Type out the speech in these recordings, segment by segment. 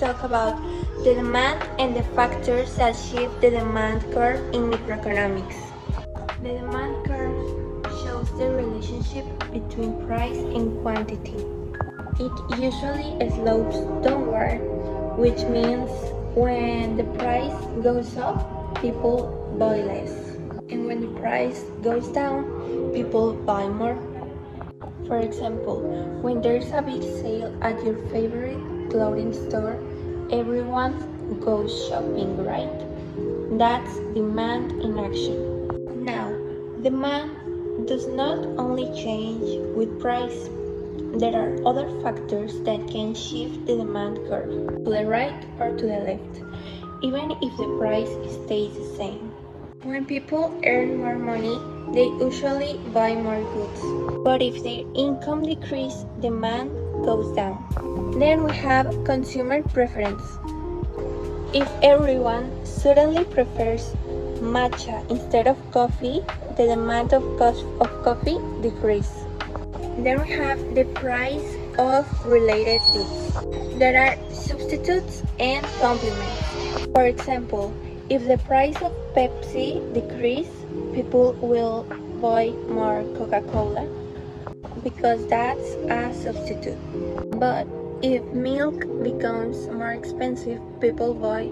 talk about the demand and the factors that shift the demand curve in microeconomics. The demand curve shows the relationship between price and quantity. It usually slopes downward, which means when the price goes up, people buy less. And when the price goes down, people buy more. For example, when there's a big sale at your favorite clothing store, everyone goes shopping, right? That's demand in action. Now, demand does not only change with price. There are other factors that can shift the demand curve to the right or to the left, even if the price stays the same. When people earn more money, they usually buy more goods. But if their income decreases, demand goes down. Then we have consumer preference. If everyone suddenly prefers matcha instead of coffee, the demand of coffee decreases. Then we have the price of related goods. There are substitutes and complements. For example, if the price of Pepsi decreases, people will buy more Coca-Cola because that's a substitute. But if milk becomes more expensive, people buy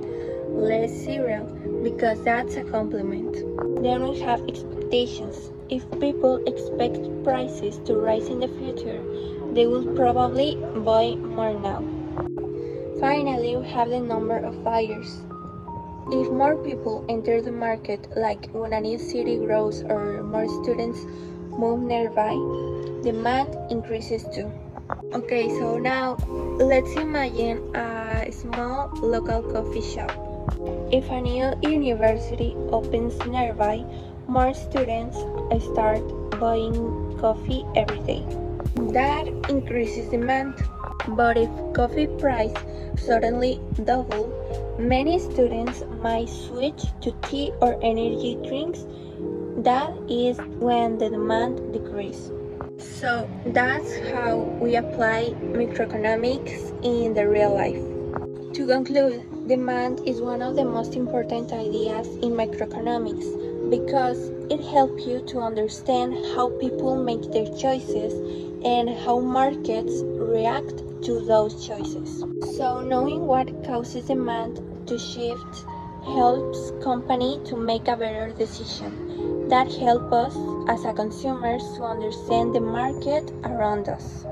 less cereal because that's a complement. Then we have expectations. If people expect prices to rise in the future, they will probably buy more now. Finally, we have the number of buyers. If more people enter the market, like when a new city grows or more students move nearby, demand increases too. Okay, so now let's imagine a small local coffee shop. If a new university opens nearby, more students start buying coffee every day. That increases demand. But if coffee price suddenly double, many students might switch to tea or energy drinks. That is when the demand decreases. So that's how we apply microeconomics in the real life. To conclude, demand is one of the most important ideas in microeconomics because it helps you to understand how people make their choices and how markets react to those choices. So knowing what causes demand to shift helps company to make a better decision. That helps us as a consumers to understand the market around us.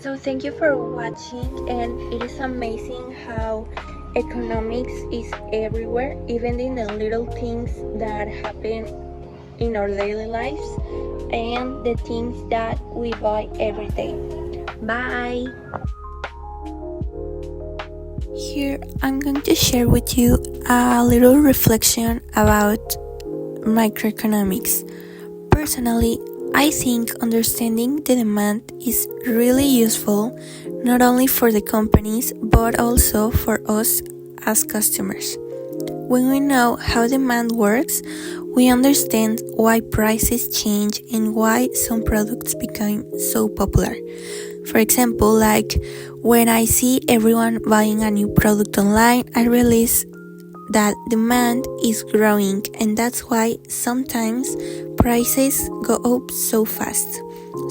So thank you for watching, and it is amazing how economics is everywhere, even in the little things that happen in our daily lives and the things that we buy every day. Bye! Here I'm going to share with you a little reflection about microeconomics. Personally, I think understanding the demand is really useful, not only for the companies, but also for us as customers. When we know how demand works, we understand why prices change and why some products become so popular. For example, like when I see everyone buying a new product online, I realize that demand is growing, and that's why sometimes prices go up so fast.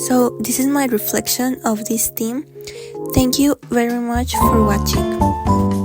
So this is my reflection of this theme. Thank you very much for watching.